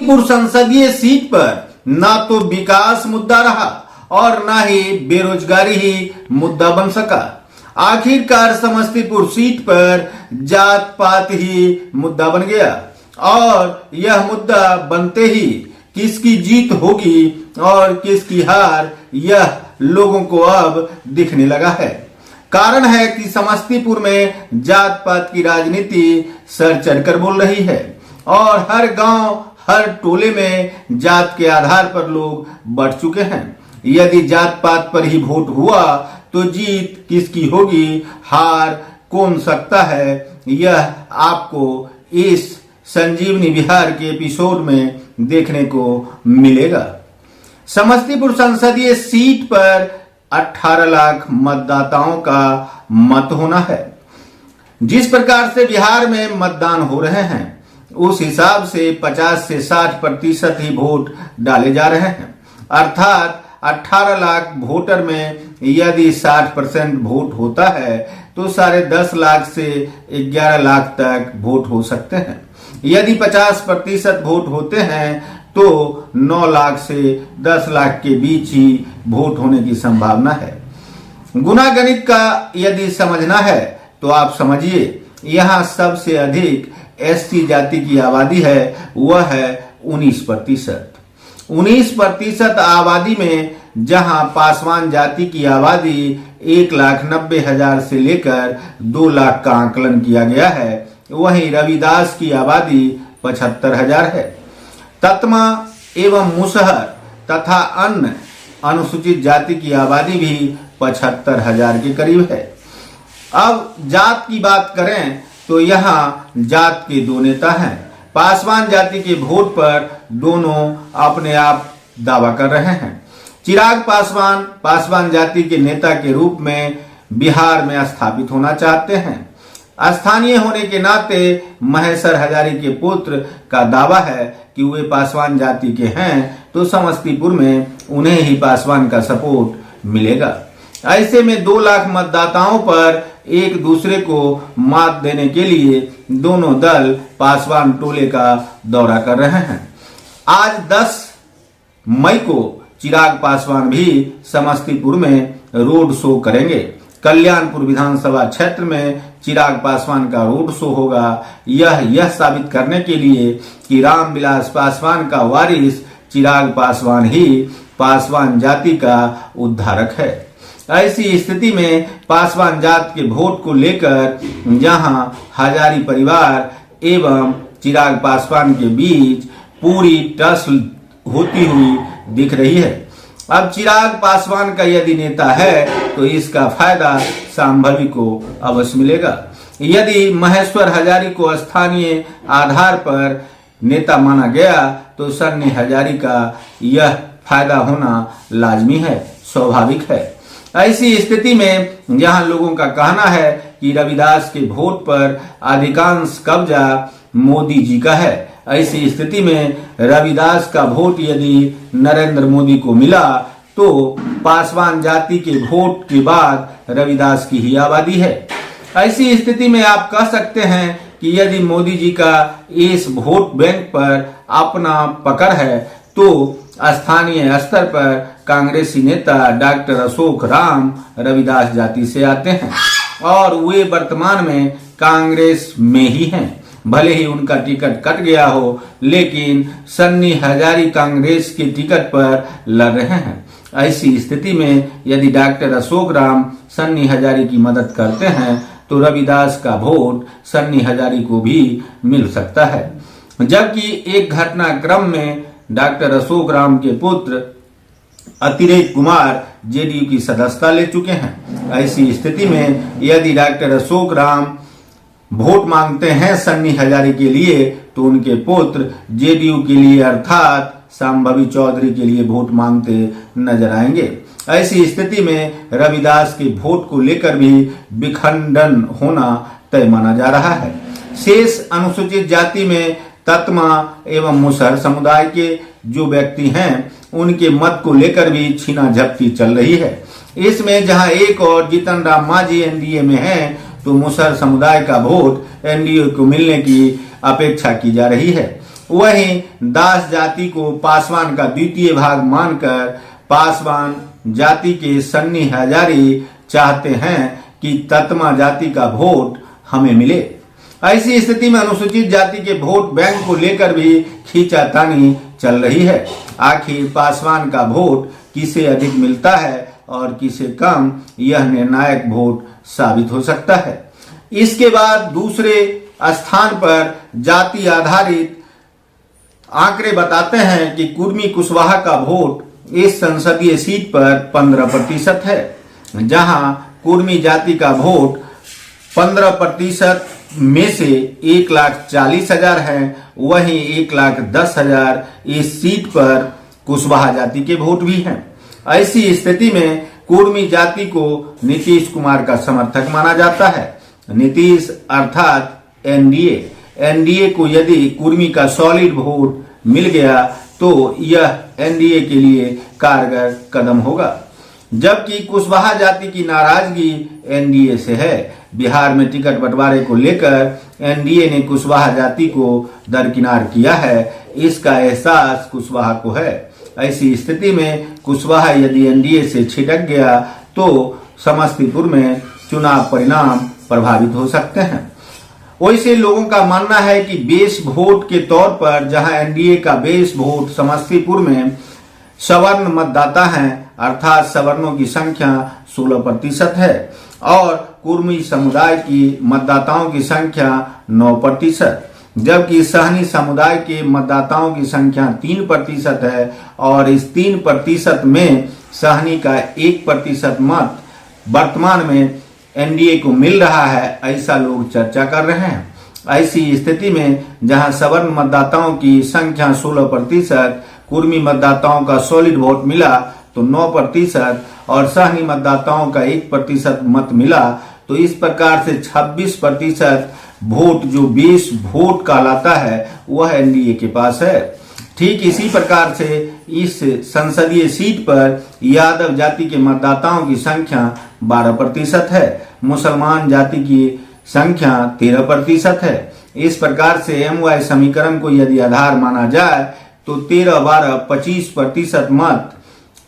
समस्तीपुर संसदीय सीट पर ना तो विकास मुद्दा रहा और ना ही बेरोजगारी ही मुद्दा बन सका। आखिरकार समस्तीपुर सीट पर जात पात ही मुद्दा बन गया और यह मुद्दा बनते ही किसकी जीत होगी और किसकी हार यह लोगों को अब दिखने लगा है। कारण है कि समस्तीपुर में जात पात की राजनीति सर चढ़कर बोल रही है और हर गांव हर टोले में जात के आधार पर लोग बढ़ चुके हैं। यदि जात पात पर ही वोट हुआ तो जीत किसकी होगी, हार कौन सकता है, यह आपको इस संजीवनी बिहार के एपिसोड में देखने को मिलेगा। समस्तीपुर संसदीय सीट पर 18 लाख मतदाताओं का मत होना है। जिस प्रकार से बिहार में मतदान हो रहे हैं उस हिसाब से 50 से 60% ही वोट डाले जा रहे हैं। अर्थात 18 लाख वोटर में यदि 60% वोट होता है तो 10.5 लाख से 11 लाख तक वोट हो सकते हैं। यदि 50% वोट होते हैं तो 9 लाख से 10 लाख के बीच ही वोट होने की संभावना है। गुना गणित का यदि समझना है तो आप समझिए, यहाँ सबसे अधिक एसटी जाति की आबादी है, वह है 19%। 19% आबादी में जहां पासवान जाति की आबादी 1,90,000 से लेकर 2 लाख का आकलन किया गया है, वहीं रविदास की आबादी 75,000 है। तत्मा एवं मुसहर तथा अन्य अनुसूचित जाति की आबादी भी 75,000 के करीब है। अब जात की बात करें तो यहाँ जात के 2 नेता हैं। पासवान जाति के वोट पर दोनों अपने आप दावा कर रहे हैं। चिराग पासवान पासवान जाति के नेता के रूप में बिहार में स्थापित होना चाहते हैं। स्थानीय होने के नाते महेश्वर हजारी के पुत्र का दावा है कि वे पासवान जाति के हैं तो समस्तीपुर में उन्हें ही पासवान का सपोर्ट मिलेगा। ऐसे में 2 लाख मतदाताओं पर एक दूसरे को मात देने के लिए दोनों दल पासवान टोले का दौरा कर रहे हैं। आज 10 मई को चिराग पासवान भी समस्तीपुर में रोड शो करेंगे। कल्याणपुर विधानसभा क्षेत्र में चिराग पासवान का रोड शो होगा। यह साबित करने के लिए कि रामविलास पासवान का वारिस चिराग पासवान ही पासवान जाति का उद्धारक है। ऐसी स्थिति में पासवान जात के वोट को लेकर जहां हजारी परिवार एवं चिराग पासवान के बीच पूरी टसल होती हुई दिख रही है। अब चिराग पासवान का यदि नेता है तो इसका फायदा संभावी को अवश्य मिलेगा। यदि महेश्वर हजारी को स्थानीय आधार पर नेता माना गया तो सन्नी हजारी का यह फायदा होना लाजमी है, स्वाभाविक है। ऐसी स्थिति में जहां लोगों का कहना है कि रविदास के वोट पर अधिकांश कब्जा मोदी जी का है, ऐसी स्थिति में रविदास का वोट यदि नरेंद्र मोदी को मिला तो पासवान जाति के वोट के बाद रविदास की ही आबादी है। ऐसी स्थिति में आप कह सकते हैं कि यदि मोदी जी का इस वोट बैंक पर अपना पकड़ है तो स्थानीय स्तर पर कांग्रेसी नेता डॉक्टर अशोक राम रविदास जाति से आते हैं और वे वर्तमान में कांग्रेस में ही हैं। भले ही उनका टिकट कट गया हो लेकिन सन्नी हजारी कांग्रेस के टिकट पर लड़ रहे हैं। ऐसी स्थिति में यदि डॉक्टर अशोक राम सन्नी हजारी की मदद करते हैं तो रविदास का वोट सन्नी हजारी को भी मिल सकता है। जबकि एक घटनाक्रम में डॉक्टर अशोक राम के पुत्र अतिरेक कुमार जेडीयू की सदस्यता ले चुके हैं। ऐसी स्थिति में यदि डॉक्टर अशोक राम वोट मांगते हैं सन्नी हजारी के लिए तो उनके पुत्र जेडीयू के लिए अर्थात संभावी चौधरी के लिए वोट मांगते नजर आएंगे। ऐसी स्थिति में रविदास के वोट को लेकर भी विखंडन होना तय माना जा रहा है। शेष अनुसूचित जाति में तत्मा एवं मुसहर समुदाय के जो व्यक्ति हैं उनके मत को लेकर भी छीना झपटी चल रही है। इसमें जहां एक और जीतन राम मांझी एनडीए में है तो मुसहर समुदाय का वोट एनडीए को मिलने की अपेक्षा की जा रही है। वहीं दास जाति को पासवान का द्वितीय भाग मानकर पासवान जाति के सन्नी हजारी चाहते हैं कि ततमा जाति का वोट हमें मिले। ऐसी स्थिति में अनुसूचित जाति के वोट बैंक को लेकर भी खींचातानी चल रही है। आखिर पासवान का वोट किसे अधिक मिलता है और किसे कम, यह निर्णायक वोट साबित हो सकता है। इसके बाद दूसरे स्थान पर जाति आधारित आंकड़े बताते हैं कि कुर्मी कुशवाहा का वोट इस संसदीय सीट पर 15% है, जहां कुर्मी जाति का वोट 15% में से 1,40,000 है, वहीं 1,10,000 इस सीट पर कुशवाहा जाति के वोट भी हैं। ऐसी स्थिति में कुर्मी जाति को नीतीश कुमार का समर्थक माना जाता है। नीतीश अर्थात एनडीए को यदि कुर्मी का सॉलिड वोट मिल गया तो यह एनडीए के लिए कारगर कदम होगा, जबकि कुशवाहा जाति की नाराजगी एनडीए से है। बिहार में टिकट बंटवारे को लेकर एनडीए ने कुशवाहा जाति को दरकिनार किया है, इसका एहसास कुशवाहा को है। ऐसी स्थिति में कुशवाहा यदि एनडीए से छिटक गया तो समस्तीपुर में चुनाव परिणाम प्रभावित हो सकते हैं। वैसे लोगों का मानना है कि बेस वोट के तौर पर जहां एनडीए का बेस वोट समस्तीपुर में सवर्ण मतदाता हैं, अर्थात सवर्णों की संख्या 16% है और कुर्मी समुदाय की मतदाताओं की संख्या 9%, जबकि सहनी समुदाय के मतदाताओं की संख्या 3% है और इस 3% में सहनी का 1% मत वर्तमान में एनडीए को मिल रहा है, ऐसा लोग चर्चा कर रहे हैं। ऐसी स्थिति में जहां सवर्ण मतदाताओं की संख्या 16%, कुर्मी मतदाताओं का सॉलिड वोट मिला तो 9% और सहनी मतदाताओं का 1% मत मिला, तो इस प्रकार से 26% वोट जो बेस वोट कहलाता है वह एनडीए के पास है। ठीक इसी प्रकार से इस संसदीय सीट पर यादव जाति के मतदाताओं की संख्या 12% है, मुसलमान जाति की संख्या 13% है। इस प्रकार से एमवाई समीकरण को यदि आधार माना जाए तो 13-12-25% मत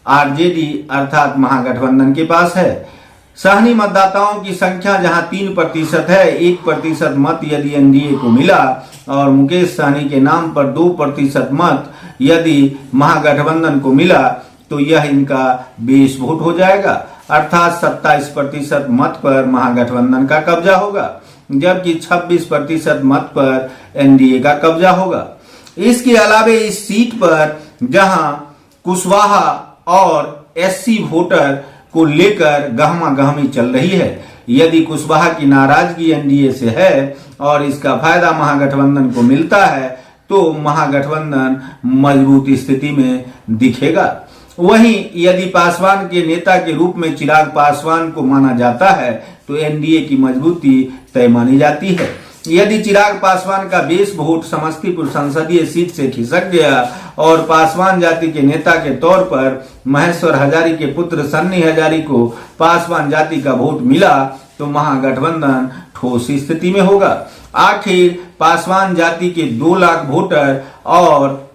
आरजेडी अर्थात महागठबंधन के पास है। सहनी मतदाताओं की संख्या जहां 3% है, 1% मत यदि एनडीए को मिला और मुकेश सहनी के नाम पर 2% मत यदि महागठबंधन को मिला तो यह इनका बेस वोट हो जाएगा, अर्थात 27% मत पर महागठबंधन का कब्जा होगा, जबकि 26% मत पर एनडीए का कब्जा होगा। इसके अलावे इस सीट पर जहां कुशवाहा और एससी वोटर को लेकर गहमा गहमी चल रही है, यदि कुशवाहा की नाराजगी एनडीए से है और इसका फायदा महागठबंधन को मिलता है तो महागठबंधन मजबूत स्थिति में दिखेगा। वहीं यदि पासवान के नेता के रूप में चिराग पासवान को माना जाता है तो एनडीए की मजबूती तय मानी जाती है। यदि चिराग पासवान का बेस वोट समस्तीपुर संसदीय सीट से खिसक गया और पासवान जाति के नेता के तौर पर महेश्वर हजारी के पुत्र सन्नी हजारी को पासवान जाति का वोट मिला तो महागठबंधन ठोस स्थिति में होगा। आखिर पासवान जाति के 2 लाख वोटर और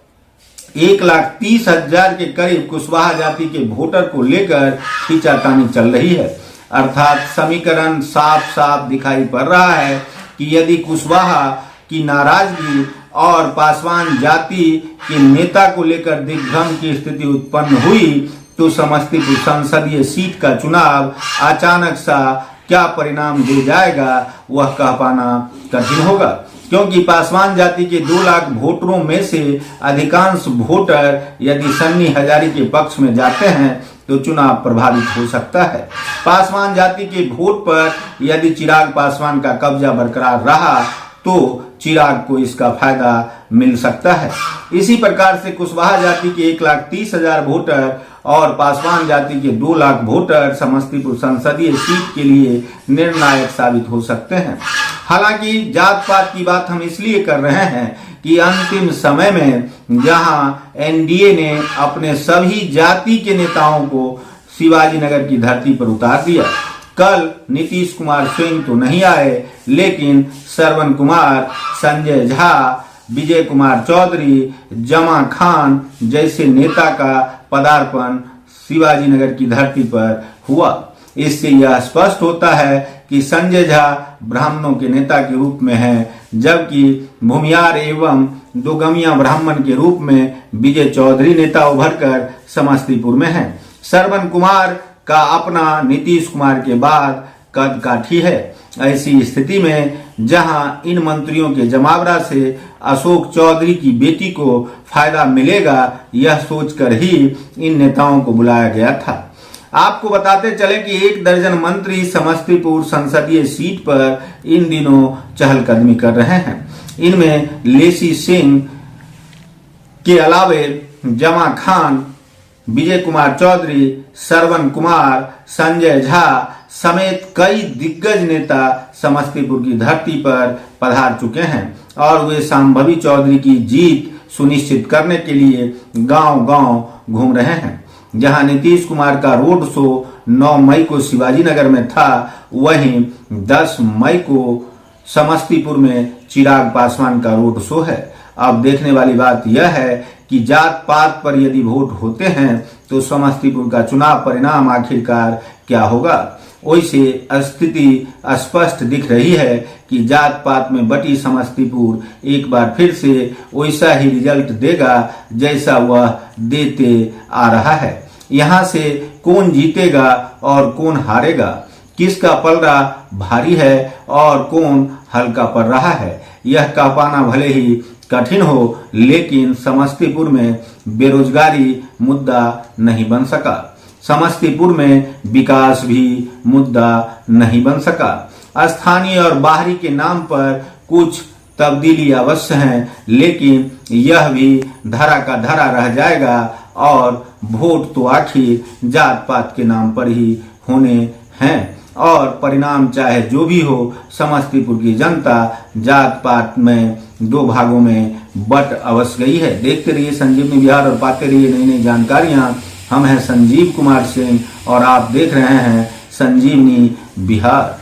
1,30,000 के करीब कुशवाहा जाति के वोटर को लेकर खींचातानी चल रही है, अर्थात समीकरण साफ साफ दिखाई पड़ रहा है कि यदि कुशवाहा की नाराजगी और पासवान जाति के नेता को लेकर दिग्भ्रम की स्थिति उत्पन्न हुई तो समस्तीपुर संसदीय सीट का चुनाव अचानक सा क्या परिणाम दे जाएगा वह कह पाना कठिन होगा, क्योंकि पासवान जाति के 2 लाख वोटरों में से अधिकांश वोटर यदि सन्नी हजारी के पक्ष में जाते हैं तो चुनाव प्रभावित हो सकता है। पासवान जाति के वोट पर यदि चिराग पासवान का कब्जा बरकरार रहा तो चिराग को इसका फायदा मिल सकता है। इसी प्रकार से कुशवाहा जाति के 1,30,000 वोटर और पासवान जाति के 2 लाख वोटर समस्तीपुर संसदीय सीट के लिए निर्णायक साबित हो सकते हैं। हालांकि जात पात की बात हम इसलिए कर रहे हैं कि अंतिम समय में जहां एनडीए ने अपने सभी जाति के नेताओं को शिवाजी नगर की धरती पर उतार दिया। कल नीतीश कुमार स्वयं तो नहीं आए, लेकिन श्रवण कुमार, संजय झा, विजय कुमार चौधरी, जमा खान जैसे नेता का पदार्पण शिवाजी नगर की धरती पर हुआ। इससे यह स्पष्ट होता है कि संजय झा ब्राह्मणों के नेता के रूप में है, जबकि भूमियार एवं दोगमिया ब्राह्मण के रूप में विजय चौधरी नेता उभरकर समस्तीपुर में है। श्रवण कुमार का अपना नीतीश कुमार के बाद कद काठी है। ऐसी स्थिति में जहां इन मंत्रियों के जमावड़ा से अशोक चौधरी की बेटी को फायदा मिलेगा, यह सोचकर ही इन नेताओं को बुलाया गया था। आपको बताते चले कि 1 दर्जन मंत्री समस्तीपुर संसदीय सीट पर इन दिनों चहलकदमी कर रहे हैं। इनमें लेसी सिंह के अलावे जमा खान, विजय कुमार चौधरी, श्रवण कुमार, संजय झा समेत कई दिग्गज नेता समस्तीपुर की धरती पर पधार चुके हैं और वे संभवी चौधरी की जीत सुनिश्चित करने के लिए गांव-गांव घूम रहे हैं। जहां नीतीश कुमार का रोड शो 9 मई को शिवाजी नगर में था, वहीं 10 मई को समस्तीपुर में चिराग पासवान का रोड शो है। अब देखने वाली बात यह है कि जात पात पर यदि वोट होते हैं तो समस्तीपुर का चुनाव परिणाम आखिरकार क्या होगा। वैसे स्थिति स्पष्ट दिख रही है कि जात पात में बटी समस्तीपुर एक बार फिर से वैसा ही रिजल्ट देगा जैसा वह देते आ रहा है। यहाँ से कौन जीतेगा और कौन हारेगा, किसका पलड़ा भारी है और कौन हल्का पड़ रहा है, यह कह पाना भले ही कठिन हो, लेकिन समस्तीपुर में बेरोजगारी मुद्दा नहीं बन सका। समस्तीपुर में विकास भी मुद्दा नहीं बन सका। स्थानीय और बाहरी के नाम पर कुछ तब्दीली अवश्य है, लेकिन यह भी धरा का धरा रह जाएगा और वोट तो आखिर जात पात के नाम पर ही होने हैं और परिणाम चाहे जो भी हो, समस्तीपुर की जनता जात पात में 2 भागों में बट अवश्य गई है। देखते रहिए संजीवनी बिहार और पाते रहिए नई नई जानकारियां। हम हैं संजीव कुमार सिंह और आप देख रहे हैं संजीवनी बिहार।